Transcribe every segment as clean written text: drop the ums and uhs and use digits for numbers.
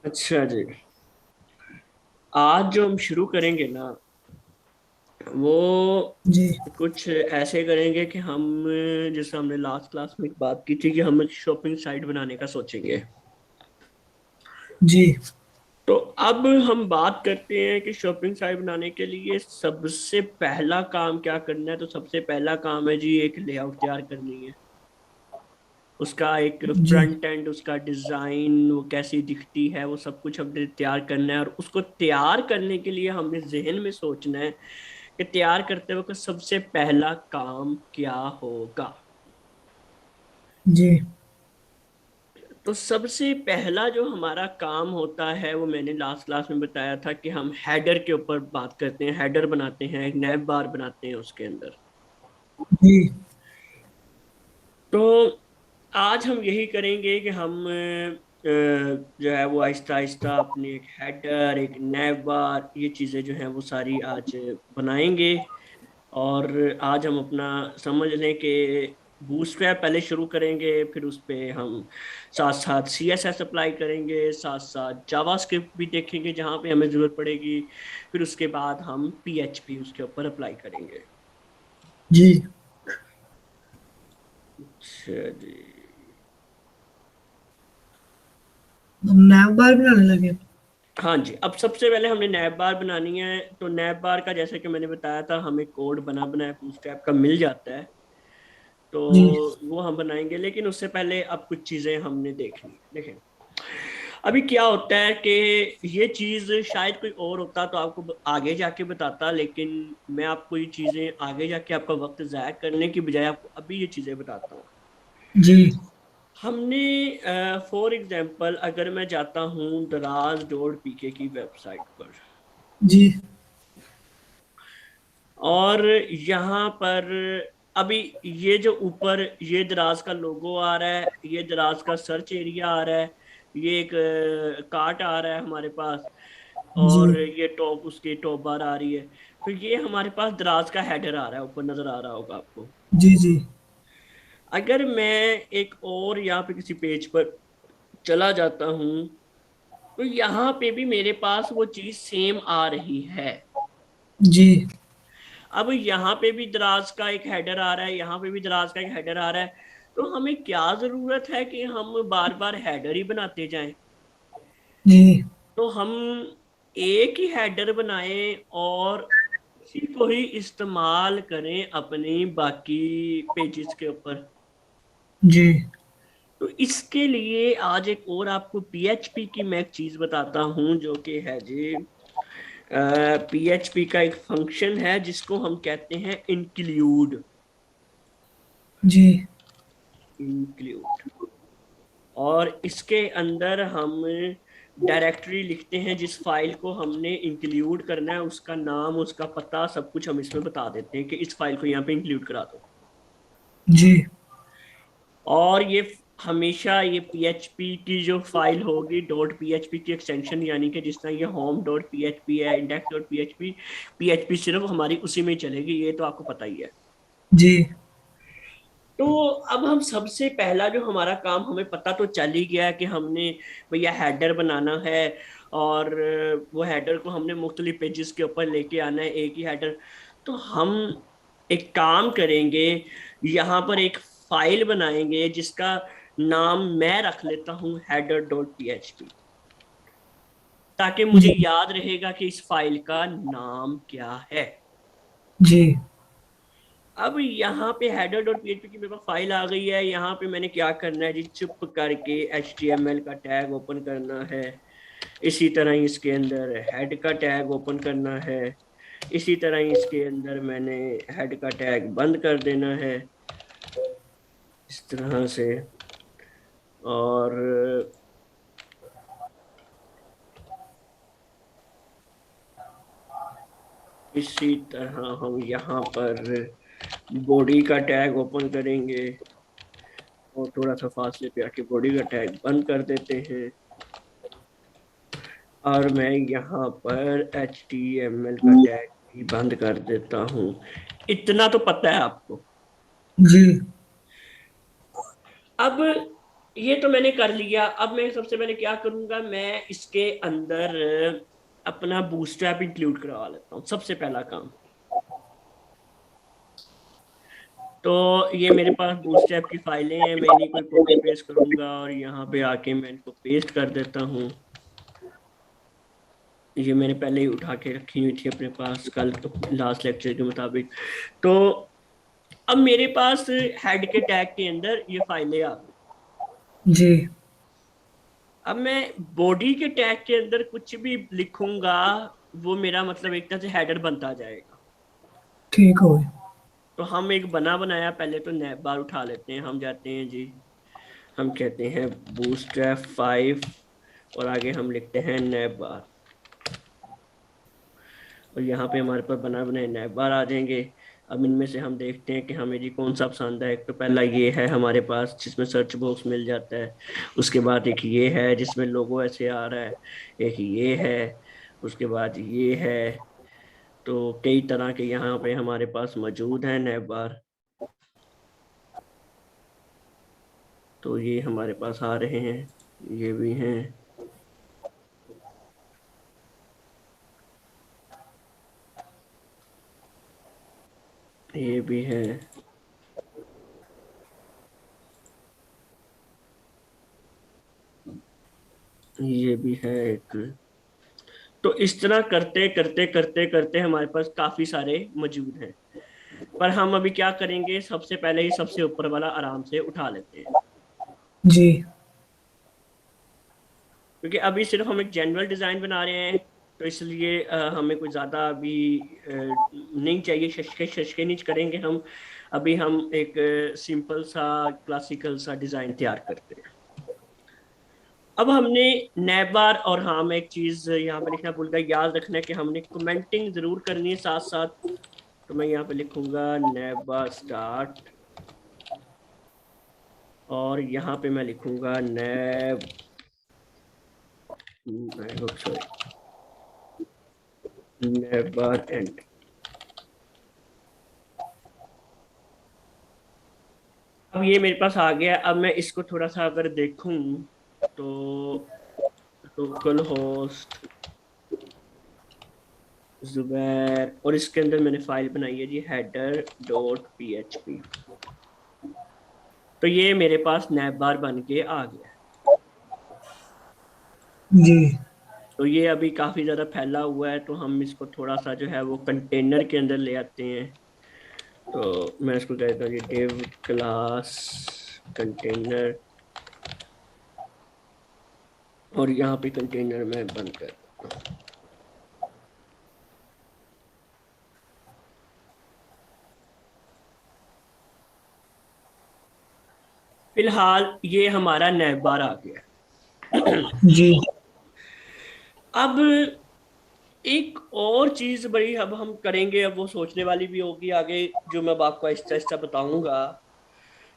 अच्छा जी। आज जो हम शुरू करेंगे ना, वो जी। कुछ ऐसे करेंगे कि हम, जैसे हमने लास्ट क्लास में एक बात की थी कि हम एक शॉपिंग साइट बनाने का सोचेंगे। जी। तो अब हम बात करते हैं कि शॉपिंग साइट बनाने के लिए सबसे पहला काम क्या करना है। तो सबसे पहला काम है जी, एक लेआउट तैयार करनी है। उसका एक जी। फ्रंट एंड, उसका डिजाइन, वो कैसी दिखती है, वो सब कुछ हमने तैयार करना है। और उसको तैयार करने के लिए हमने जहन में सोचना है कि तैयार करते वक्त सबसे पहला काम क्या होगा। जी। तो सबसे पहला जो हमारा काम होता है, वो मैंने लास्ट क्लास में बताया था कि हम हेडर के ऊपर बात करते हैं। हेडर बनाते हैं, एक नैब बार बनाते हैं उसके अंदर। जी। तो आज हम यही करेंगे कि हम जो है वो आहिस्ता आहिस्ता अपने एक हेडर, एक नैब बार, ये चीज़ें जो हैं वो सारी आज बनाएंगे। और आज हम अपना समझ लें कि बूटस्ट्रैप पहले शुरू करेंगे, फिर उस पे हम साथ साथ CSS अप्लाई करेंगे, साथ साथ जावास्क्रिप्ट भी देखेंगे जहाँ पे हमें ज़रूरत पड़ेगी। फिर उसके बाद हम PHP उसके ऊपर अप्लाई करेंगे। जी। अच्छा जी। हम नैव बार बनाने लगे। हाँ जी, अब सबसे पहले हमने नैब बार बनानी है। तो नैब बार का, जैसे कि मैंने बताया था, हमें कोड बना बनाया बूटस्ट्रैप का मिल जाता है। तो जी। वो हम बनाएंगे, लेकिन उससे पहले अब कुछ चीज़ें हमने देखनी है। देखें, अभी क्या होता है कि ये चीज़ शायद कोई और होता तो आपको आगे जाके बताता, लेकिन मैं आपको ये चीज़ें आगे जाके आपका वक्त ज़ाया करने की बजाय आपको अभी ये चीज़ें बताता हूँ। जी। हमने फॉर एग्जांपल, अगर मैं जाता हूँ दराज.pk की वेबसाइट पर, जी। और यहाँ पर अभी ये जो ऊपर ये दराज का लोगो आ रहा है, ये दराज का सर्च एरिया आ रहा है, ये एक कार्ट आ रहा है हमारे पास, जी। और ये टॉप, उसकी टॉप बार आ रही है। तो ये हमारे पास दराज का हेडर आ रहा है, ऊपर नजर आ रहा होगा आपको। जी। जी। अगर मैं एक और यहाँ पे किसी पेज पर चला जाता हूँ, तो यहाँ पे भी मेरे पास वो चीज सेम आ रही है। जी। अब यहाँ पे भी दराज का एक हेडर आ रहा है, यहाँ पे भी दराज का एक हेडर आ रहा है। तो हमें क्या जरूरत है कि हम बार बार हेडर ही बनाते जाएं। जी। तो हम एक ही हेडर बनाएं और उसी को ही इस्तेमाल करें अपनी बाकी पेजेस के ऊपर। जी। तो इसके लिए आज एक और आपको PHP की मैं एक चीज बताता हूं, जो कि है जी, PHP का एक फंक्शन है जिसको हम कहते हैं इंक्लूड। जी। इंक्लूड, और इसके अंदर हम डायरेक्टरी लिखते हैं। जिस फाइल को हमने इंक्लूड करना है, उसका नाम, उसका पता, सब कुछ हम इसमें बता देते हैं कि इस फाइल को यहाँ पे इंक्लूड करा दो। जी। और ये हमेशा ये PHP की जो फाइल होगी, .php की एक्सटेंशन, यानी कि जिस तरह ये home.php है, index.php, PHP सिर्फ हमारी उसी में ही चलेगी, ये तो आपको पता ही है। जी। तो अब हम सबसे पहला जो हमारा काम, हमें पता तो चल ही गया है कि हमने भैया हेडर बनाना है। और वो हेडर को हमने मुख्तलिफ पेजेस के ऊपर लेके आना है, एक ही हेडर। तो हम एक काम करेंगे, यहाँ पर एक फाइल बनाएंगे जिसका नाम मैं रख लेता हूँ header.php, ताकि मुझे जी। याद रहेगा कि इस फाइल का नाम क्या है। जी। अब यहाँ पे header.php की मेरे पास फाइल आ गई है। यहाँ पे मैंने क्या करना है जी, चुप करके HTML का टैग ओपन करना है। इसी तरह ही इसके अंदर हेड का टैग ओपन करना है। इसी तरह ही इसके अंदर मैंने हेड का टैग बंद कर देना है, इस तरह से। और इसी तरह हम यहाँ पर बॉडी का टैग ओपन करेंगे, और थोड़ा सा फासले पे आके बॉडी का टैग बंद कर देते हैं। और मैं यहाँ पर HTML का टैग भी बंद कर देता हूँ। इतना तो पता है आपको। जी। अब ये तो मैंने कर लिया। अब मैं सबसे पहले क्या करूंगा, मैं इसके अंदर अपना बूटस्ट्रैप इंक्लूड करवा लेता हूँ, सबसे पहला काम। तो ये मेरे पास बूटस्ट्रैप की फाइलें हैं, मैं इन्हीं को कॉपी पेस्ट करूंगा और यहाँ पे आके मैं इनको पेस्ट कर देता हूँ। ये मैंने पहले ही उठा के रखी हुई थी अपने पास कल लास्ट लेक्चर के मुताबिक। तो अब मेरे पास हेड के टैग के अंदर ये फाइलें आ गई। जी। अब मैं बॉडी के टैग के अंदर कुछ भी लिखूंगा, वो मेरा मतलब एक तरह से हेडर बनता जाएगा। ठीक हो गया। तो हम एक बना बनाया पहले तो नैब बार उठा लेते हैं, हम जाते हैं जी, हम कहते हैं बूटस्ट्रैप 5 और आगे हम लिखते हैं नैब बार, और यहाँ पे हमारे पास बना बनाए नैब बार आ जाएंगे। अब इनमें से हम देखते हैं कि हमें जी कौन सा पसंद है। एक तो पहला ये है हमारे पास जिसमें सर्च बॉक्स मिल जाता है, उसके बाद एक ये है जिसमें लोगो ऐसे आ रहा है, एक ये है, उसके बाद ये है। तो कई तरह के यहाँ पे हमारे पास मौजूद हैं नैब बार। तो ये हमारे पास आ रहे हैं, ये भी हैं, ये भी है, ये भी है एक। तो इस तरह करते करते करते करते हमारे पास काफी सारे मौजूद हैं। पर हम अभी क्या करेंगे, सबसे पहले ही सबसे ऊपर वाला आराम से उठा लेते हैं, जी। क्योंकि अभी सिर्फ हम एक जनरल डिजाइन बना रहे हैं। तो इसलिए हमें कोई ज्यादा अभी नहीं चाहिए, शशके शशके नहीं करेंगे हम। अभी हम एक सिंपल सा क्लासिकल सा डिजाइन तैयार करते हैं। अब हमने नैबार, और हाँ मैं एक चीज यहाँ पे लिखना भूल गया, याद रखना है कि हमने कमेंटिंग जरूर करनी है साथ साथ। तो मैं यहाँ पे लिखूंगा नैबार स्टार्ट, और यहाँ पे मैं लिखूंगा सॉरी नैबार एंड। अब ये मेरे पास आ गया। अब मैं इसको थोड़ा सा अगर देखूं तो लोकल होस्ट जुबैर, और इसके अंदर मैंने फाइल बनाई है जी header.php। तो ये मेरे पास नैब बार बन के आ गया। जी। तो ये अभी काफी ज्यादा फैला हुआ है, तो हम इसको थोड़ा सा जो है वो कंटेनर के अंदर ले आते हैं। तो मैं इसको कहता हूँ डिव क्लास कंटेनर, और यहाँ पे कंटेनर में बंद कर देता हूँ। फिलहाल ये हमारा नैब बार आ गया। जी। अब एक और चीज बड़ी अब हम करेंगे, अब वो सोचने वाली भी होगी आगे, जो मैं अब आपको आहिस्ता आहिस्ता बताऊंगा।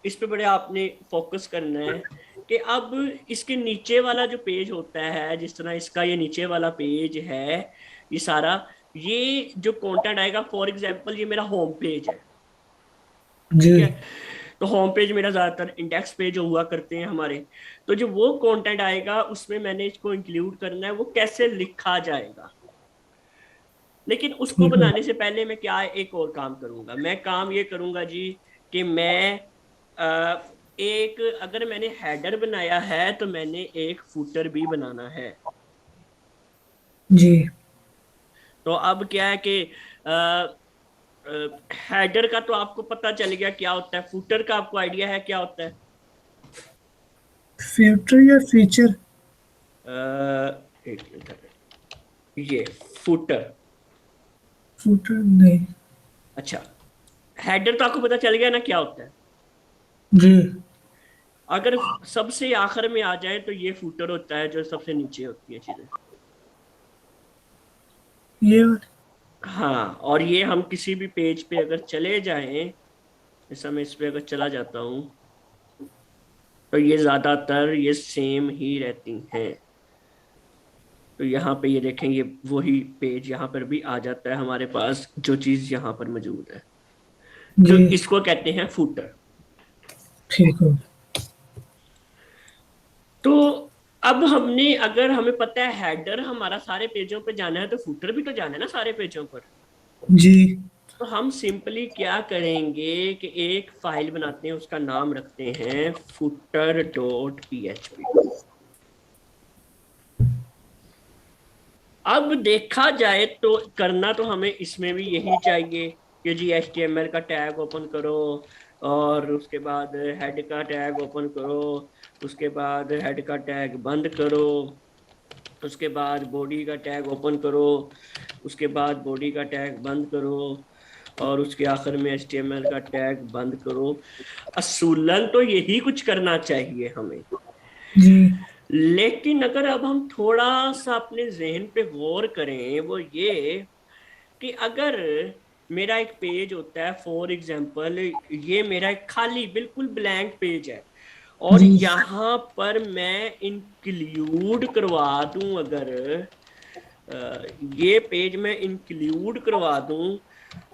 इस पे बड़े आपने फोकस करना है कि अब इसके नीचे वाला जो पेज होता है, जिस तरह इसका ये नीचे वाला पेज है, ये सारा, ये जो कंटेंट आएगा, फॉर एग्जांपल ये मेरा होम पेज है, जी। ठीक है। तो होम पेज मेरा ज्यादातर इंडेक्स पेज हुआ करते हैं हमारे। तो जो वो कंटेंट आएगा उसमें मैंने इसको इंक्लूड करना है, वो कैसे लिखा जाएगा। लेकिन उसको ठीक हो। बनाने से पहले मैं क्या एक और काम करूंगा, मैं काम ये करूंगा जी कि मैं एक, अगर मैंने हेडर बनाया है तो मैंने एक फुटर भी बनाना है। जी। तो अब क्या है कि हेडर का तो आपको पता चल गया क्या होता है, फुटर का आपको आइडिया है क्या होता है? फिल्टर या फीचर? एक मिनट, ये फुटर। फुटर नहीं। अच्छा, हेडर तो आपको पता चल गया ना क्या होता है। जी। अगर सबसे आखिर में आ जाए तो ये फुटर होता है, जो सबसे नीचे होती है चीजें। ये वाला? हाँ, और ये हम किसी भी पेज पे अगर चले जाएं, जैसा मैं इस पे अगर चला जाता हूँ, तो ये ज्यादातर ये सेम ही रहती हैं। तो यहाँ पे ये देखेंगे वही पेज यहाँ पर भी आ जाता है हमारे पास, जो चीज यहाँ पर मौजूद है। तो जी। इसको कहते हैं फुटर। ठीक हो। तो अब हमने, अगर हमें पता है हेडर हमारा सारे पेजों पे जाना है, तो फुटर भी तो जाना है ना सारे पेजों पर। जी तो हम सिंपली क्या करेंगे कि एक फाइल बनाते हैं, उसका नाम रखते हैं footer.php। अब देखा जाए तो करना तो हमें इसमें भी यही चाहिए कि जी HTML का टैग ओपन करो, और उसके बाद हेड का टैग ओपन करो, उसके बाद हेड का टैग बंद करो, उसके बाद बॉडी का टैग ओपन करो, उसके बाद बॉडी का टैग बंद करो, और उसके आखिर में HTML का टैग बंद करो। असूलन तो यही कुछ करना चाहिए हमें। जी लेकिन अगर अब हम थोड़ा सा अपने जहन पे गौर करें, वो ये कि अगर मेरा एक पेज होता है, फॉर एग्जांपल ये मेरा एक खाली बिल्कुल ब्लैंक पेज है, और जी यहाँ पर मैं इंक्लूड करवा दूं, अगर ये पेज मैं इंक्लूड करवा दूं,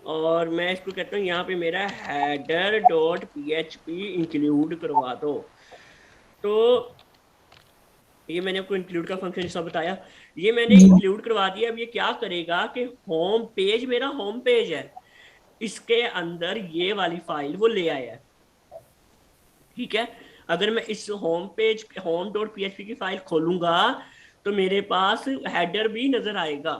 और मैं इसको कहता हूँ यहाँ पे मेरा header.php इंक्लूड करवा दो, तो ये मैंने आपको इंक्लूड का फंक्शन सब बताया, ये मैंने जी इंक्लूड करवा दिया। अब ये क्या करेगा कि होम पेज, मेरा होम पेज है, इसके अंदर ये वाली फाइल वो ले आया है। ठीक है, अगर मैं इस होम पेज home.php की फाइल खोलूंगा, तो मेरे पास हेडर भी नजर आएगा।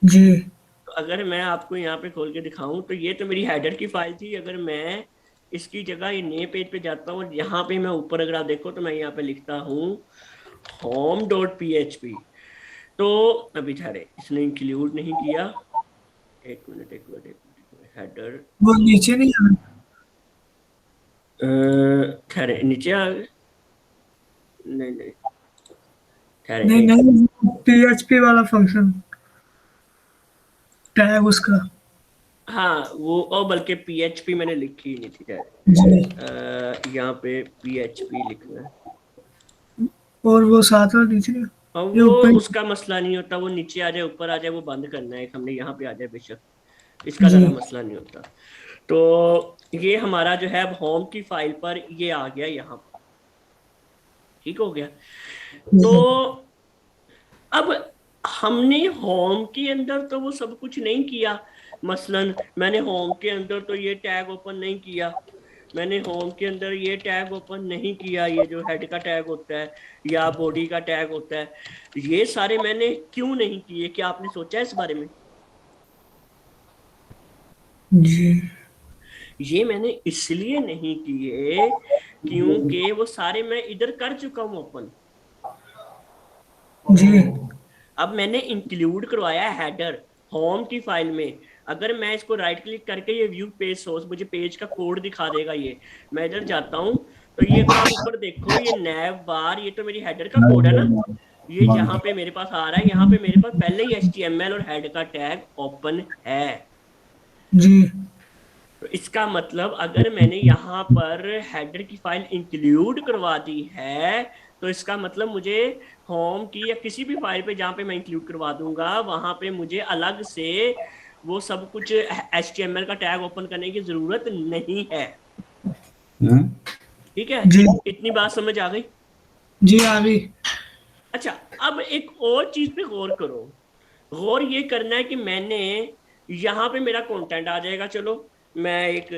जी तो अगर मैं आपको यहाँ पे खोल के दिखाऊं, तो ये तो मेरी हेडर की फाइल थी। अगर मैं इसकी जगह ये नए पेज पे जाता हूँ, और यहाँ पे मैं ऊपर अगर आप देखो, तो मैं यहाँ पे लिखता हूँ home.php, तो अभी ठहरे, इसने इंक्लूड नहीं किया। एक मिनट, एक मिनट, एक मिनट, हेडर, वो नीचे नहीं आ रहा। ठहरे, नीचे आ गए, नहीं नहीं, ठहरे नहीं एक, नहीं, पीएचपी वाला फंक्शन टैग उसका। हाँ वो, और बल्कि PHP मैंने लिखी ही नहीं थी, ठहरे, जी यहाँ पे PHP लिखना है। और वो साथ और नीचे नहीं। और ये वो ऊपर। उसका मसला नहीं होता, वो नीचे आ जाए ऊपर आ जाए, वो बंद करना है, हमने यहाँ पे आ जाए बेशक, इसका जी ज्यादा मसला नहीं होता। तो ये हमारा जो है अब होम की फाइल पर ये आ गया यहाँ पर, ठीक हो गया। तो जी अब हमने होम के अंदर तो वो सब कुछ नहीं किया। मसलन मैंने होम के अंदर तो ये टैग ओपन नहीं किया, मैंने होम के अंदर ये टैग ओपन नहीं किया, ये जो हेड का टैग होता है या बॉडी का टैग होता है, ये सारे मैंने क्यों नहीं किए? क्या आपने सोचा है इस बारे में? जी ये मैंने इसलिए नहीं किए क्योंकि वो सारे मैं इधर कर चुका हूं ओपन। जी अब मैंने इंक्लूड करवाया हेडर होम की फाइल में। अगर मैं इसको राइट क्लिक करके, ये व्यू पेज सोर्स, मुझे पेज का कोड दिखा देगा, ये मैं इधर जाता हूँ, तो ये अगर आप ऊपर देखो, ये नैव बार, ये तो मेरी हेडर का कोड है ना, ये जहां पे मेरे पास आ रहा है, यहाँ पे मेरे पास पहले ही HTML और हेड का टैग ओपन है। जी तो इसका मतलब अगर मैंने यहाँ पर हेडर की फाइल इंक्लूड करवा दी है, तो इसका मतलब मुझे होम की या किसी भी फाइल पे जहाँ पे मैं इंक्लूड करवा दूंगा, वहां पे मुझे अलग से वो सब कुछ HTML का टैग ओपन करने की जरूरत नहीं है। ठीक है, जी इतनी बात समझ आ गई? जी आ गई। अच्छा, अब एक और चीज पे गौर करो। गौर ये करना है कि मैंने यहाँ पे मेरा कंटेंट आ जाएगा, चलो मैं एक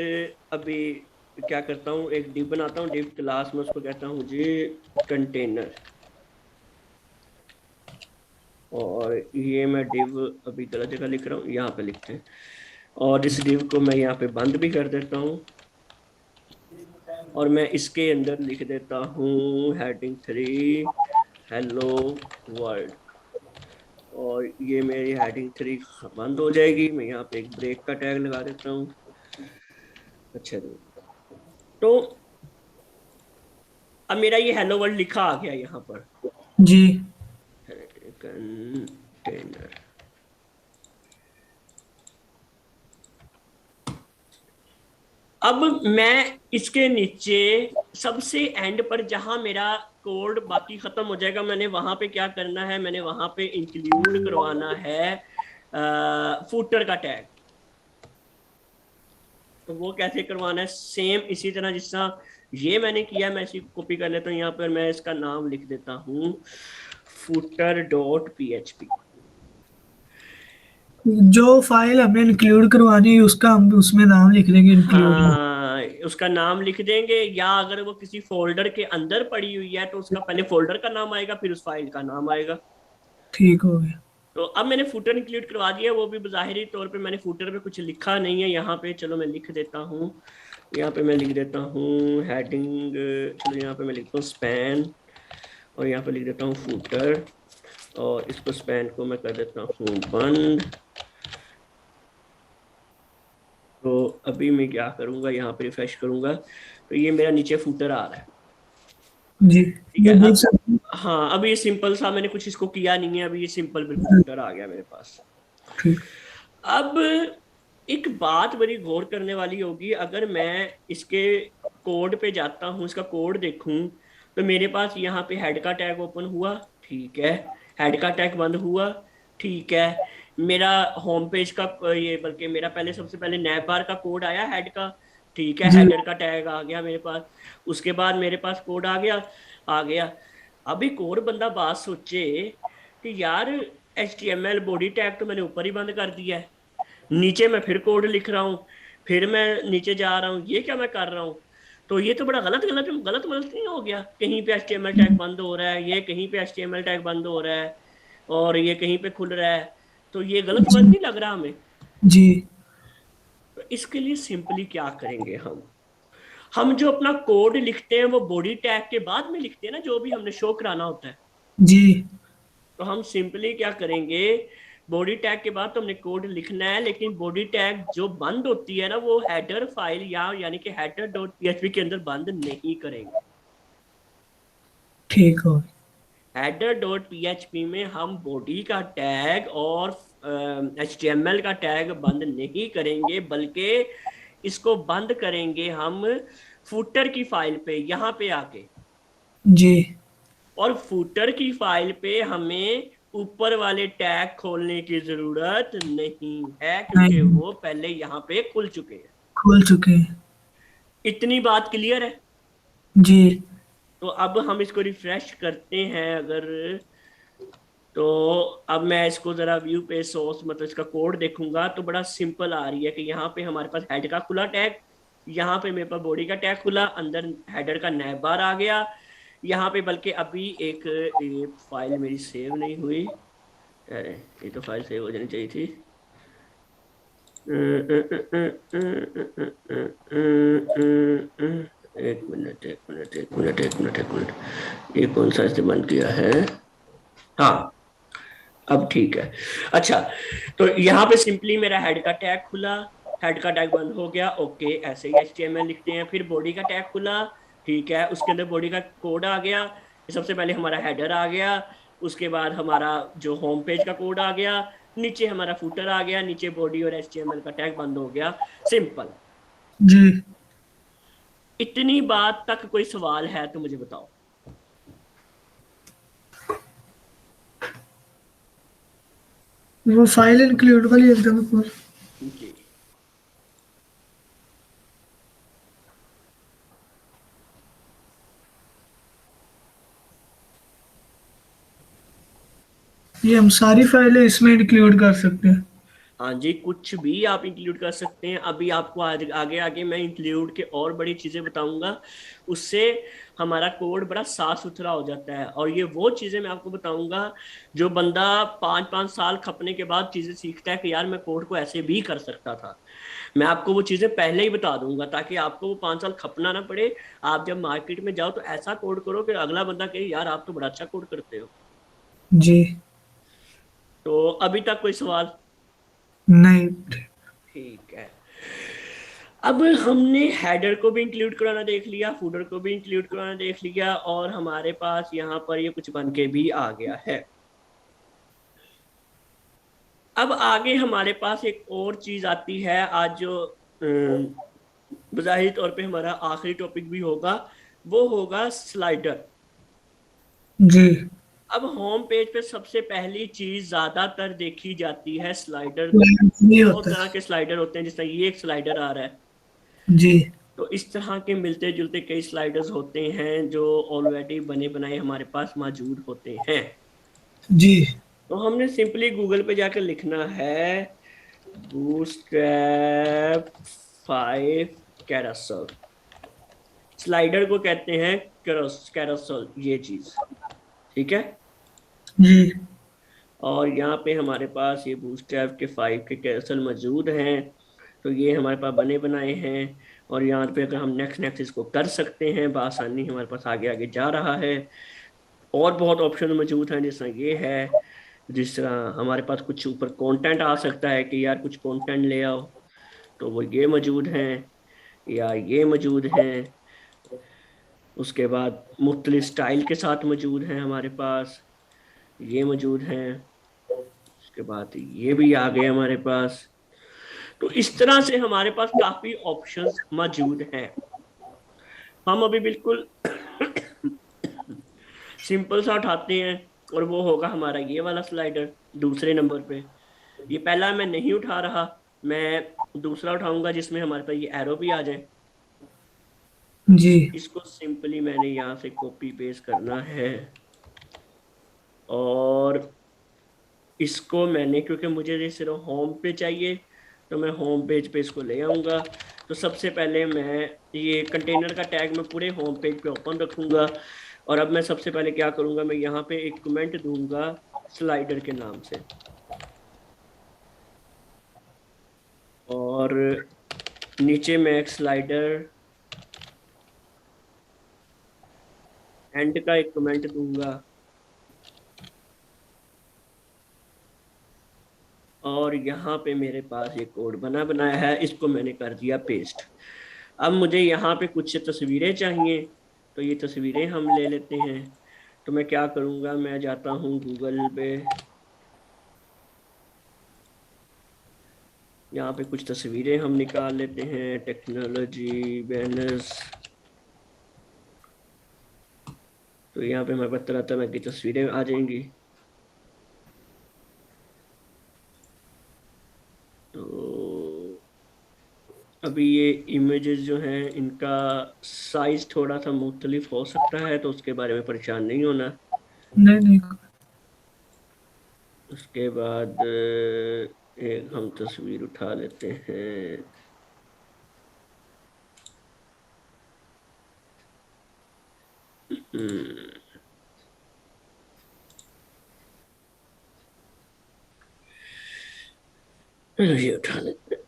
अभी क्या करता हूँ, एक डिव बनाता हूँ, डिव क्लास में उसको कहता हूँ जी कंटेनर, और ये मैं डिव अभी गलत जगह लिख रहा हूँ, यहाँ पे लिखते हैं, और इस डिव को मैं यहाँ पे बंद भी कर देता हूँ, और मैं इसके अंदर लिख देता हूँ heading 3 हेलो वर्ल्ड, और ये मेरी heading 3 बंद हो जाएगी। मैं यहाँ पे एक ब्रेक का टैग लगा देता हूँ। अच्छा जी, तो अब मेरा ये हेलो वर्ल्ड लिखा आ गया यहाँ पर, जी कंटेनर। अब मैं इसके नीचे सबसे एंड पर जहां मेरा कोड बाकी खत्म हो जाएगा, मैंने वहां पे क्या करना है, मैंने वहां पे इंक्लूड करवाना है फूटर का टैग। तो वो कैसे करवाना है, सेम इसी तरह जिस तरह ये मैंने किया, मैं इसी कॉपी कर लेता हूँ। यहाँ पर मैं इसका नाम लिख देता हूँ footer.php। जो फाइल हमें इंक्लूड करवानी है उसका हम उसमें नाम लिख देंगे इंक्लूड। हाँ, उसका नाम लिख देंगे, या अगर वो किसी फोल्डर के अंदर पड़ी हुई है तो उसका पहले फोल्डर का नाम आएगा, फिर उस फाइल का नाम आएगा। ठीक हो गया। तो अब मैंने फुटर इंक्लूड करवा दिया, वो भी ज़ाहिरी तौर पे मैंने फुटर पे कुछ लिखा नहीं है यहाँ पे। चलो मैं लिख देता हूँ, यहाँ पे मैं लिख देता हूँ हेडिंग। चलो यहाँ पे मैं लिखता हूँ स्पैन, और यहाँ पे लिख देता हूँ फुटर, और इसको स्पैन को मैं कर देता हूँ बंद। तो अभी मैं क्या करूँगा, यहाँ पे रिफ्रेश करूँगा तो ये मेरा नीचे फुटर आ रहा है। जी, ठीक है, ये देख अब सकते हैं। हाँ, अभी ये सिंपल सा, मैंने कुछ इसको किया नहीं है, अभी ये सिंपल बिल्कुल फुटर आ गया मेरे पास। ठीक। अब एक बात बड़ी गौर करने वाली होगी, अगर मैं इसके कोड पे जाता हूँ, इसका कोड देखूं, तो मेरे पास यहाँ पे हेड का टैग ओपन हुआ, ठीक है, हेड का टैग बंद हुआ, ठीक है, मेरा होम पेज का ये, बल्कि मेरा पहले सबसे पहले नैप बार का कोड आया हेड का, ठीक है, जी। हेडर का टैग आ गया मेरे पास। उसके बाद मेरे पास कोड आ गया। अब एक और बंदा बात सोचे कि यार HTML बॉडी टैग तो मैंने ऊपर ही बंद कर दिया है, नीचे मैं फिर कोड लिख रहा हूँ, फिर मैं नीचे जा रहा हूँ, ये क्या मैं कर रहा हूँ। तो ये तो बड़ा गलत गलत गलत गलत नहीं हो गया, कहीं पे HTML टैग बंद हो रहा है, ये कहीं पे HTML टैग बंद हो रहा है, और ये कहीं पे खुल रहा है, तो ये गलत गलत जी। नहीं लग रहा हमें। जी। तो इसके लिए सिंपली क्या करेंगे, हम जो अपना कोड लिखते हैं वो बॉडी टैग के बाद में लिखते हैं ना, जो भी हमने शो कराना होता है। जी। तो हम सिंपली क्या करेंगे, बॉडी टैग के बाद तो हमने कोड लिखना है, लेकिन बॉडी टैग जो बंद होती है ना, वो हेडर फाइल या यानी कि header.php के अंदर बंद नहीं करेंगे। ठीक हो गया। header.php में हम बॉडी का टैग और HTML का टैग बंद नहीं करेंगे, बल्कि इसको बंद करेंगे हम फुटर की फाइल पे यहाँ पे आके। जी। और फुटर की फाइल पे हमें ऊपर वाले टैग खोलने की जरूरत नहीं है, क्योंकि नहीं, वो पहले यहाँ पे खुल चुके हैं। खोल चुके हैं। इतनी बात क्लियर है। जी। तो अब हम इसको रिफ्रेश करते हैं अगर, तो अब मैं इसको जरा व्यू पे सोर्स मतलब इसका कोड देखूंगा तो बड़ा सिंपल आ रही है कि यहाँ पे हमारे पास हेड का खुला टैग, यहाँ पे मेरे पास बॉडी का टैग खुला, अंदर हेडर का नैब बार आ गया, यहाँ पे बल्कि अभी एक ये फाइल मेरी सेव नहीं हुई। अरे ये तो फाइल सेव हो जानी चाहिए थी। एक मिनट एक मिनट एक मिनट एक मिनट एक मिनट, ये कौन सा इस्तेमाल किया है। हाँ, अब ठीक है। अच्छा, तो यहाँ पे सिंपली मेरा हेड का टैग खुला, हेड का टैग बंद हो गया, ओके, ऐसे ही HTML लिखते हैं। फिर बॉडी का टैग खुला, ठीक है, उसके अंदर बॉडी का कोड आ गया, सबसे पहले हमारा हेडर आ गया, उसके बाद हमारा जो होम पेज का कोड आ गया, नीचे हमारा फुटर आ गया, नीचे बॉडी और HTML का टैग बंद हो गया, सिंपल। जी। इतनी बात तक कोई सवाल है तो मुझे बताओ। वो फाइल इंक्लूड वाली एकदम ऊपर। जी, ये हम सारी फाइलें इसमें इंक्लूड कर सकते हैं। हाँ जी, कुछ भी आप इंक्लूड कर सकते हैं। अभी आपको आगे आगे मैं इंक्लूड के और बड़ी चीज़ें बताऊंगा, उससे हमारा कोड बड़ा साफ सुथरा हो जाता है। और ये वो चीज़ें मैं आपको बताऊंगा जो बंदा 5-5 साल खपने के बाद चीज़ें सीखता है कि यार मैं कोड को ऐसे भी कर सकता था। मैं आपको वो चीज़ें पहले ही बता दूंगा ताकि आपको वो 5 साल खपना ना पड़े। आप जब मार्केट में जाओ तो ऐसा कोड करो कि अगला बंदा कहे यार आप तो बड़ा अच्छा कोड करते हो। जी। तो अभी तक कोई सवाल? नहीं। ठीक है। अब हमने हेडर को भी इंक्लूड कराना देख लिया, फूडर को भी इंक्लूड कराना देख लिया, और हमारे पास यहाँ पर ये कुछ बन के भी आ गया है। अब आगे हमारे पास एक और चीज आती है आज, जो बज़ाहिर तौर पे हमारा आखिरी टॉपिक भी होगा, वो होगा स्लाइडर। जी। अब होम पेज पे सबसे पहली चीज ज्यादातर देखी जाती है स्लाइडर। ये बहुत होता तरह है। के स्लाइडर होते हैं, जिस तरह ये एक स्लाइडर आ रहा है, जी तो इस तरह के मिलते जुलते कई स्लाइडर्स होते हैं जो ऑलरेडी बने बनाए हमारे पास मौजूद होते हैं। जी तो हमने सिंपली गूगल पे जाकर लिखना है बूटस्ट्रैप 5 कैरोसेल। स्लाइडर को कहते हैं कैरोसेल, ये चीज। ठीक है। जी और यहाँ पे हमारे पास ये बूटस्ट्रैप के 5 के कैरोसेल मौजूद हैं। तो ये हमारे पास बने बनाए हैं। और यहाँ पे अगर हम नेक्स्ट नेक्स्ट इसको कर सकते हैं बआसानी, हमारे पास आगे आगे जा रहा है। और बहुत ऑप्शन मौजूद हैं, जिस तरह ये है, जिस तरह हमारे पास कुछ ऊपर कंटेंट आ सकता है कि यार कुछ कंटेंट ले आओ, तो वो ये मौजूद हैं, या ये मौजूद हैं। उसके बाद मुख्तलिफ स्टाइल के साथ मौजूद हैं हमारे पास, ये मौजूद हैं। उसके बाद ये भी आ गए हमारे पास। तो इस तरह से हमारे पास काफी ऑप्शंस मौजूद हैं। हम अभी बिल्कुल सिंपल सा उठाते हैं, और वो होगा हमारा ये वाला स्लाइडर दूसरे नंबर पे। ये पहला मैं नहीं उठा रहा, मैं दूसरा उठाऊंगा जिसमें हमारे पास ये एरो भी आ जाए। जी इसको सिंपली मैंने यहाँ से कॉपी पेस्ट करना है, और इसको मैंने, क्योंकि मुझे ये सिर्फ होम पे चाहिए, तो मैं होम पेज पे इसको ले आऊँगा। तो सबसे पहले मैं ये कंटेनर का टैग मैं पूरे होम पेज पे ओपन रखूँगा। और अब मैं सबसे पहले क्या करूँगा, मैं यहाँ पे एक कमेंट दूंगा स्लाइडर के नाम से, और नीचे मैं एक स्लाइडर एंड का एक कमेंट दूंगा, और यहाँ पे मेरे पास एक कोड बना बनाया है, इसको मैंने कर दिया पेस्ट। अब मुझे यहाँ पे कुछ तस्वीरें चाहिए, तो ये तस्वीरें हम ले लेते हैं। तो मैं क्या करूँगा, मैं जाता हूँ गूगल पे, यहाँ पे कुछ तस्वीरें हम निकाल लेते हैं, टेक्नोलॉजी बैनर्स। तो यहाँ पे हमारे पास तरह तरह की तस्वीरें आ जाएंगी। तो अभी ये इमेजेस जो हैं इनका साइज थोड़ा सा मुख्तलिफ हो सकता है, तो उसके बारे में परेशान नहीं होना। नहीं नहीं उसके बाद एक हम तस्वीर उठा लेते हैं। ये उठा लेते हैं।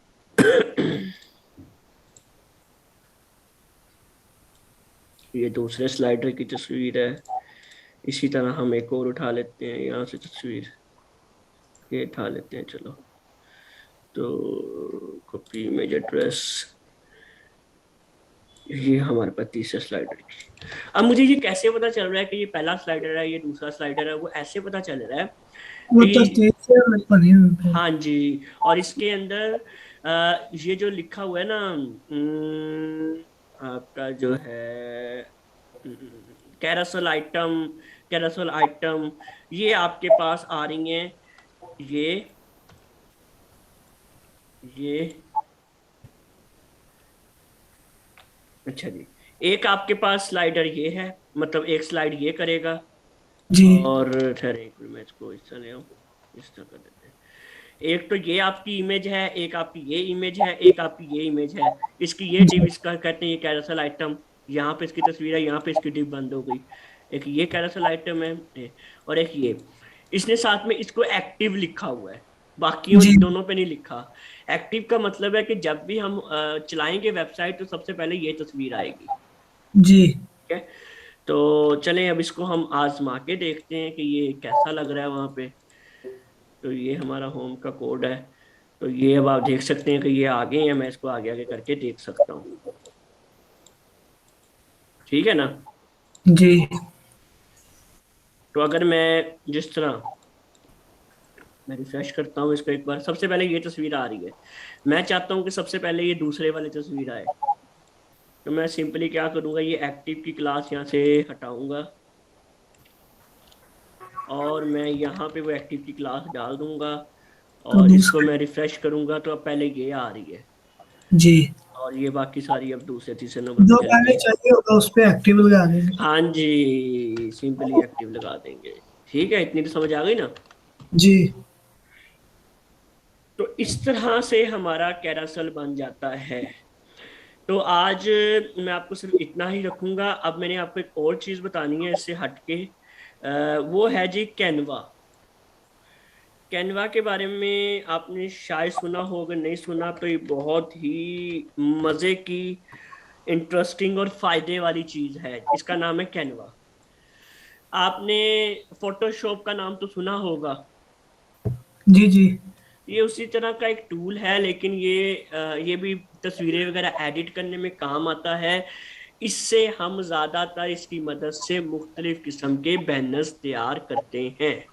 ये दूसरे स्लाइडर की तस्वीर है। इसी तरह हम एक और उठा लेते हैं यहाँ से तस्वीर, ये उठा लेते हैं चलो। तो कॉपी इमेज एड्रेस, ये हमारे पास तीसरे स्लाइडर की। अब मुझे ये कैसे पता चल रहा है कि ये पहला स्लाइडर है, ये दूसरा स्लाइडर है? वो ऐसे पता चल रहा है वो कि, तरतीब से बने हुए हैं। हाँ जी, और इसके अंदर ये जो लिखा हुआ है ना, आपका जो है कैरोसेल आइटम, कैरोसेल आइटम, ये आपके पास आ रही हैं। ये अच्छा जी, एक आपके पास स्लाइडर ये है, मतलब एक स्लाइड ये करेगा। जी और ठहरे एक मिनट, मैं इसको इस तरह ले आऊं, इस तरह कर देते हैं। एक तो ये आपकी इमेज है, एक आपकी ये इमेज है, एक आपकी ये इमेज है। इसकी ये जी डिव, इसका कहते हैं ये कैरोसेल आइटम। यहाँ पे इसकी तस्वीर है, यहाँ पे इसकी डिव बंद हो गई। एक ये कैरोसेल आइटम है, और एक ये। इसने साथ में इसको एक्टिव लिखा हुआ है, बाकियों जी दोनों पे नहीं लिखा। एक्टिव का मतलब है कि जब भी हम चलाएंगे वेबसाइट, तो सबसे पहले ये तस्वीर आएगी। जी ठीक है। तो चलें अब इसको हम आजमा के देखते हैं कि ये कैसा लग रहा है वहां पे। तो ये हमारा होम का कोड है। तो ये अब आप देख सकते हैं कि ये आगे है, मैं इसको आगे आगे करके देख सकता हूँ। ठीक है ना। जी तो अगर मैं जिस तरह, मैं रिफ्रेश करता हूँ इसको एक बार, सबसे पहले ये तस्वीर आ रही है। मैं चाहता हूँ कि सबसे पहले ये दूसरे वाली तस्वीर आए। तो मैं सिंपली क्या करूँगा, ये एक्टिव की क्लास यहाँ से हटाऊंगा, और मैं यहाँ पे वो एक्टिव की क्लास डाल दूंगा। तो और इसको दूसरे मैं रिफ्रेश करूंगा, तो अब पहले ये आ रही है। जी। और ये बाकी सारी अब दूसरे तीसरे नंबर पे जो चलती पहले है। चाहिए होगा उस पे एक्टिव लगा देंगे। हाँ जी, सिंपली एक्टिव लगा देंगे। ठीक है, इतनी तो समझ आ गई ना। जी। तो इस तरह से हमारा कैरासल बन जाता है। तो आज मैं आपको सिर्फ इतना ही रखूंगा। अब मैंने आपको एक और चीज बतानी है इससे हटके, वो है जी कैनवा। कैनवा के बारे में आपने शायद सुना हो, अगर नहीं सुना तो ये बहुत ही मजे की, इंटरेस्टिंग और फायदे वाली चीज है। इसका नाम है कैनवा। आपने फोटोशॉप का नाम तो सुना होगा। जी। जी। ये उसी तरह का एक टूल है, लेकिन ये भी तस्वीरें वगैरह एडिट करने में काम आता है। इससे हम ज्यादातर इसकी मदद से मुख्तलिफ किस्म के बैनर्स तैयार करते हैं।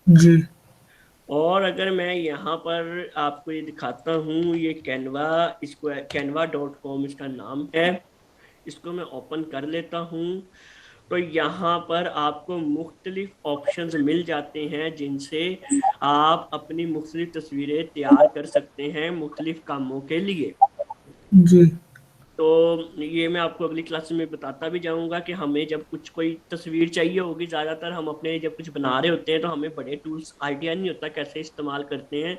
जी। और अगर मैं यहाँ पर आपको ये दिखाता हूँ, ये कैनवा, इसको canva.com इसका नाम है। इसको मैं ओपन कर लेता हूँ। तो यहाँ पर आपको मुख्तलिफ ऑप्शंस मिल जाते हैं जिनसे आप अपनी मुख्तलिफ तस्वीरें तैयार कर सकते हैं मुख्तलिफ कामों के लिए। जी। तो ये मैं आपको अगली क्लास में बताता भी जाऊंगा कि हमें जब कुछ कोई तस्वीर चाहिए होगी, ज्यादातर हम अपने जब कुछ बना रहे होते हैं तो हमें बड़े टूल्स आइडिया नहीं होता कैसे इस्तेमाल करते हैं।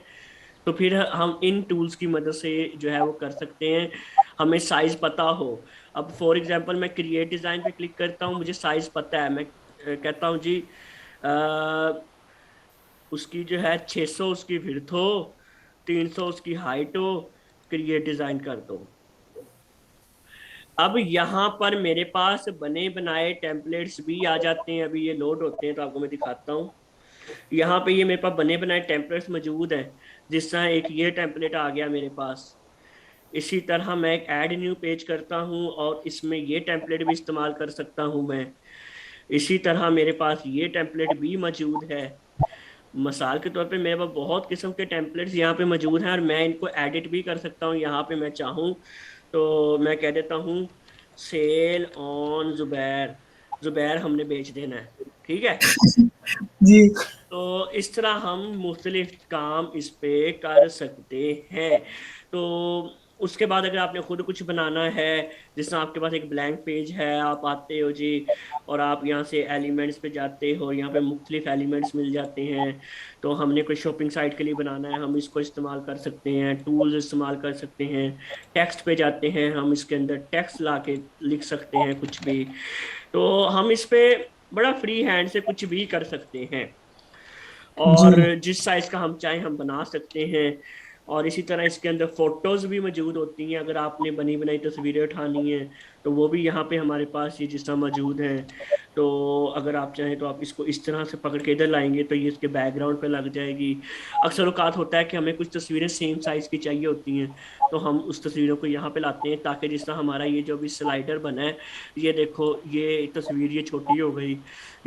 तो फिर हम इन टूल्स की मदद से जो है वो कर सकते हैं। हमें साइज पता हो। अब फॉर एग्जांपल मैं क्रिएट डिजाइन पे क्लिक करता हूँ, मुझे साइज पता है। मैं कहता हूँ जी, उसकी जो है 600 उसकी विड्थ हो, 300 उसकी हाइट हो, क्रिएट डिजाइन कर दो। अब यहाँ पर मेरे पास बने बनाए टेम्पलेट्स भी आ जाते हैं। अभी ये लोड होते हैं तो आपको मैं दिखाता हूँ। यहाँ पे ये मेरे पास बने बनाए टेम्पलेट्स मौजूद हैं। जिस तरह एक ये टेम्पलेट आ गया मेरे पास। इसी तरह मैं एक ऐड न्यू पेज करता हूँ और इसमें ये टेम्पलेट भी इस्तेमाल कर सकता हूँ मैं। इसी तरह मेरे पास ये टेम्पलेट भी मौजूद है। मिसाल के तौर पे मेरे पास बहुत किस्म के टेम्पलेट्स यहाँ पे मौजूद हैं और मैं इनको एडिट भी कर सकता हूँ। यहाँ पे मैं चाहूँ तो मैं कह देता हूँ सेल ऑन जुबैर। जुबैर हमने बेच देना है। ठीक है। जी। तो इस तरह हम मुख्तलिफ काम इस पे कर सकते हैं। तो उसके बाद अगर आपने खुद कुछ बनाना है, जिस तरह आपके पास एक ब्लैंक पेज है, आप आते हो जी और आप यहाँ से एलिमेंट्स पे जाते हो, यहाँ पे मुख्तलिफ एलिमेंट्स मिल जाते हैं। तो हमने कोई शॉपिंग साइट के लिए बनाना है, हम इसको इस्तेमाल कर सकते हैं, टूल्स इस्तेमाल कर सकते हैं। टेक्स्ट पे जाते हैं, हम इसके अंदर टेक्स्ट ला के लिख सकते हैं कुछ भी। तो हम इस पे बड़ा फ्री हैंड से कुछ भी कर सकते हैं। जी। और जिस साइज का हम चाहें हम बना सकते हैं। और इसी तरह इसके अंदर फोटोज भी मौजूद होती हैं। अगर आपने बनी बनाई तस्वीरें उठानी है तो वो भी यहाँ पे हमारे पास ये जिस तरह मौजूद हैं। तो अगर आप चाहें तो आप इसको इस तरह से पकड़ के इधर लाएंगे तो ये इसके बैकग्राउंड पे लग जाएगी। अक्सर औकात होता है कि हमें कुछ तस्वीरें सेम साइज की चाहिए होती हैं। तो हम उस तस्वीरों को यहाँ पे लाते हैं ताकि जिस तरह हमारा ये जो भी स्लाइडर बना है, ये देखो ये तस्वीर ये छोटी हो गई,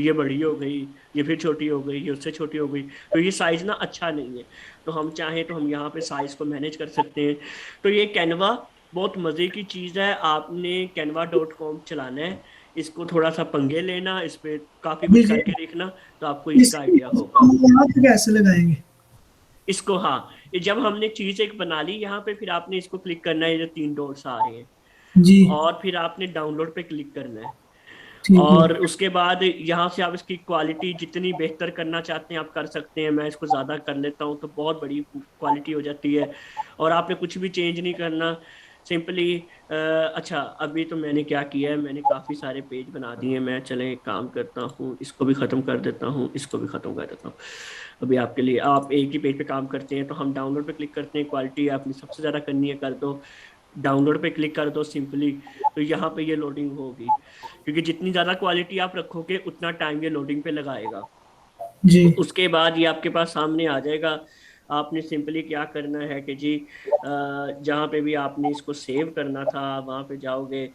ये बड़ी हो गई, ये फिर छोटी हो गई, ये उससे छोटी हो गई। तो ये साइज ना अच्छा नहीं है। तो हम चाहें तो हम यहाँ पे साइज को मैनेज कर सकते हैं। तो ये कैनवा बहुत मजे की चीज है। आपने canva.com चलाना है। इसको थोड़ा सा पंगे लेना, इस पे काफी जी। कुछ जी। करके देखना, तो आपको इस इसका आइडिया इसको होगा। हम यहाँ पे कैसे लगाएंगे? इसको, हाँ, ये जब हमने चीज एक बना ली यहाँ पे, फिर आपने इसको क्लिक करना है, ये जो 3 डॉट्स आ रहे हैं। जी। और फिर आपने डाउनलोड पे क्लिक करना है। ठीक है। और उसके बाद यहाँ से आप इसकी क्वालिटी जितनी बेहतर करना चाहते हैं आप कर सकते हैं। मैं इसको ज़्यादा कर लेता हूँ तो बहुत बड़ी क्वालिटी हो जाती है। और आपने कुछ भी चेंज नहीं करना। सिंपली अच्छा, अभी तो मैंने क्या किया है, मैंने काफ़ी सारे पेज बना दिए हैं। मैं चले एक काम करता हूँ, इसको भी ख़त्म कर देता हूँ, इसको भी ख़त्म कर देता हूँ। अभी आपके लिए, आप एक ही पेज पे काम करते हैं तो हम डाउनलोड पे क्लिक करते हैं। क्वालिटी आपने सबसे ज़्यादा करनी है, कर दो। डाउनलोड पे क्लिक कर दो सिंपली। तो यहाँ पे ये लोडिंग होगी, क्योंकि जितनी ज़्यादा क्वालिटी आप रखोगे उतना टाइम ये लोडिंग पे लगाएगा। जी। उसके बाद ये आपके पास सामने आ जाएगा। आपने सिंपली क्या करना है कि जी जहाँ पे भी आपने इसको सेव करना था वहाँ पे जाओगे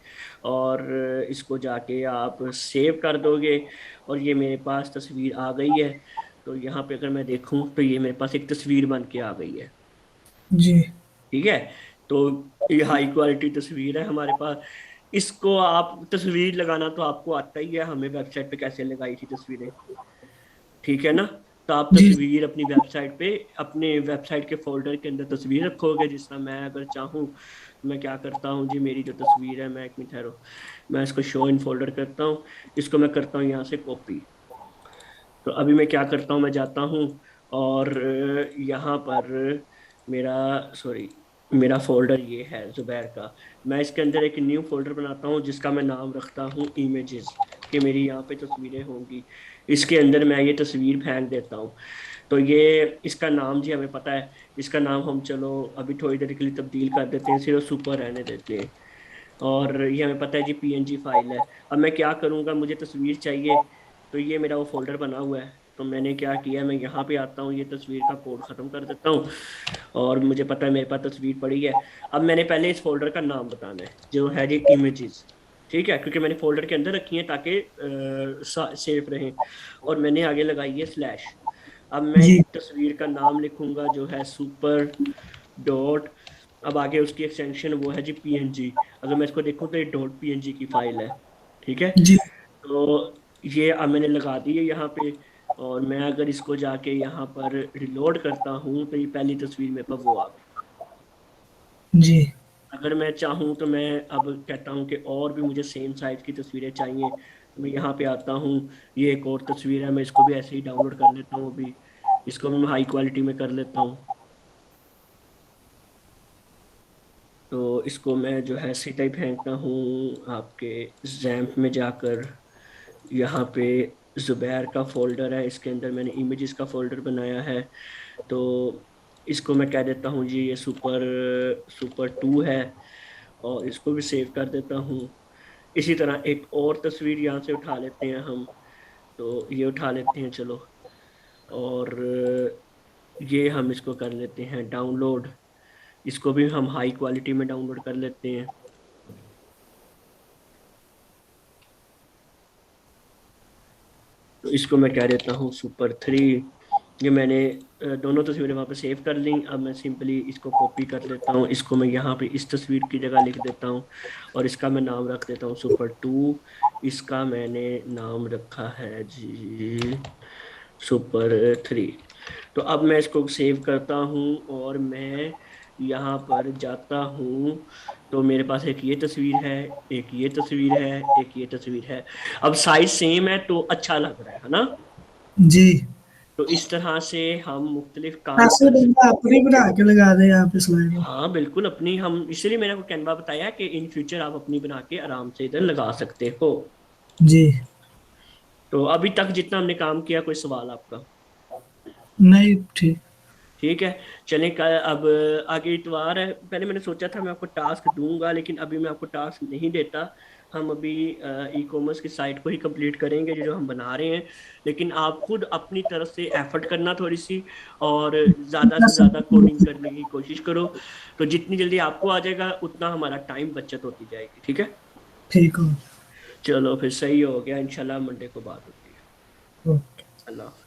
और इसको जाके आप सेव कर दोगे। और ये मेरे पास तस्वीर आ गई है। तो यहाँ पे अगर मैं देखूँ तो ये मेरे पास एक तस्वीर बन के आ गई है। जी। ठीक है। तो ये हाई क्वालिटी तस्वीर है हमारे पास। इसको आप तस्वीर लगाना तो आपको आता ही है, हमें वेबसाइट पे कैसे लगाई थी तस्वीरें। ठीक है ना। तो आप जी तस्वीर अपनी वेबसाइट पे, अपने वेबसाइट के फोल्डर के अंदर तस्वीर रखोगे। जिस तरह मैं अगर चाहूँ, मैं क्या करता हूँ जी, मेरी जो तस्वीर है, मैं एक मिनट ठहरो, मैं इसको शो इन फोल्डर करता हूँ, इसको मैं करता हूँ यहाँ से कॉपी। तो अभी मैं क्या करता हूँ, मैं जाता हूँ और यहाँ पर मेरा, सॉरी, मेरा फोल्डर ये है जुबैर का। मैं इसके अंदर एक न्यू फोल्डर बनाता हूँ जिसका मैं नाम रखता हूँ इमेजेस, कि मेरी यहाँ पे तस्वीरें होंगी। इसके अंदर मैं ये तस्वीर फेंक देता हूँ। तो ये इसका नाम जी हमें पता है, इसका नाम हम चलो अभी थोड़ी देर के लिए तब्दील कर देते हैं, सिर्फ सुपर रहने देते हैं। और ये हमें पता है जी पीएनजी फाइल है। अब मैं क्या करूँगा, मुझे तस्वीर चाहिए, तो ये मेरा वो फोल्डर बना हुआ है। तो मैंने क्या किया, मैं यहाँ पे आता हूँ, ये तस्वीर का कोड ख़त्म कर देता हूँ, और मुझे पता है मेरे पास तस्वीर पड़ी है। अब मैंने पहले इस फोल्डर का नाम बताना है जो है जी इमेजेस, ठीक है, क्योंकि मैंने फोल्डर के अंदर रखी है ताकि सेफ रहें। और मैंने आगे लगाई है स्लैश। अब मैं जी तस्वीर का नाम लिखूंगा जो है सुपर डॉट, अब आगे उसकी एक्सटेंशन वो है जी पीएनजी। अगर मैं इसको देखूं तो ये डॉट पीएनजी की फाइल है, ठीक है। जी तो ये अब मैंने लगा दी है यहाँ पे। और मैं अगर इसको जाके यहाँ पर रिलोड करता हूँ तो ये पहली तस्वीर मेरे पास वो आ गई। जी अगर मैं चाहूँ तो मैं अब कहता हूँ कि और भी मुझे सेम साइज की तस्वीरें चाहिए, तो मैं यहाँ पे आता हूँ। ये एक और तस्वीर है, मैं इसको भी ऐसे ही डाउनलोड कर लेता हूँ अभी। इसको भी मैं हाई क्वालिटी में कर लेता हूँ। तो इसको मैं जो है सीधा ही फेंकता हूँ आपके जैम्प में जाकर। यहाँ पे जुबैर का फोल्डर है, इसके अंदर मैंने इमेजेस का फोल्डर बनाया है। तो इसको मैं कह देता हूँ जी ये सुपर सुपर टू है, और इसको भी सेव कर देता हूँ। इसी तरह एक और तस्वीर यहाँ से उठा लेते हैं हम। तो ये उठा लेते हैं चलो, और ये हम इसको कर लेते हैं डाउनलोड। इसको भी हम हाई क्वालिटी में डाउनलोड कर लेते हैं। तो इसको मैं कह देता हूँ सुपर थ्री। ये मैंने दोनों तस्वीरें वहाँ पे सेव कर ली। अब मैं सिंपली इसको कॉपी कर लेता हूँ, इसको मैं यहाँ पे इस तस्वीर की जगह लिख देता हूँ, और इसका मैं नाम रख देता हूँ सुपर टू। इसका मैंने नाम रखा है जी सुपर थ्री। तो अब मैं इसको सेव करता हूँ और मैं यहाँ पर जाता हूँ। तो मेरे पास एक ये तस्वीर है, एक ये तस्वीर है, एक ये तस्वीर है। अब साइज सेम है तो अच्छा लग रहा है ना। जी। तो इस तरह से हम मुख्तलिफ काम ऐसे कर बंदा सकते अपनी बना के लगा दे यहाँ पे स्लाइड हैं। में। हाँ बिल्कुल अपनी, हम इसलिए मैंने आपको कैनवा बताया कि इन फ्यूचर आप अपनी बना के आराम से इधर लगा सकते हो। जी। तो अभी तक जितना हमने काम किया, कोई सवाल आपका? नहीं ठीक। ठीक है। चलें कल, अब आगे इतवार है। पहले मैंने सोचा था मैं आपको टास्क दूंगा, लेकिन अभी मैं आपको टास्क नहीं देता। हम अभी ई कॉमर्स की साइट को ही कंप्लीट करेंगे जो जो हम बना रहे हैं। लेकिन आप खुद अपनी तरफ से एफर्ट करना थोड़ी सी, और ज़्यादा से ज़्यादा कोडिंग करने की कोशिश करो। तो जितनी जल्दी आपको आ जाएगा उतना हमारा टाइम बचत होती जाएगी, ठीक है। ठीक हो। चलो फिर सही हो गया, इंशाल्लाह मंडे को बात होती है। ओके। अल्लाह हाफ़िज़।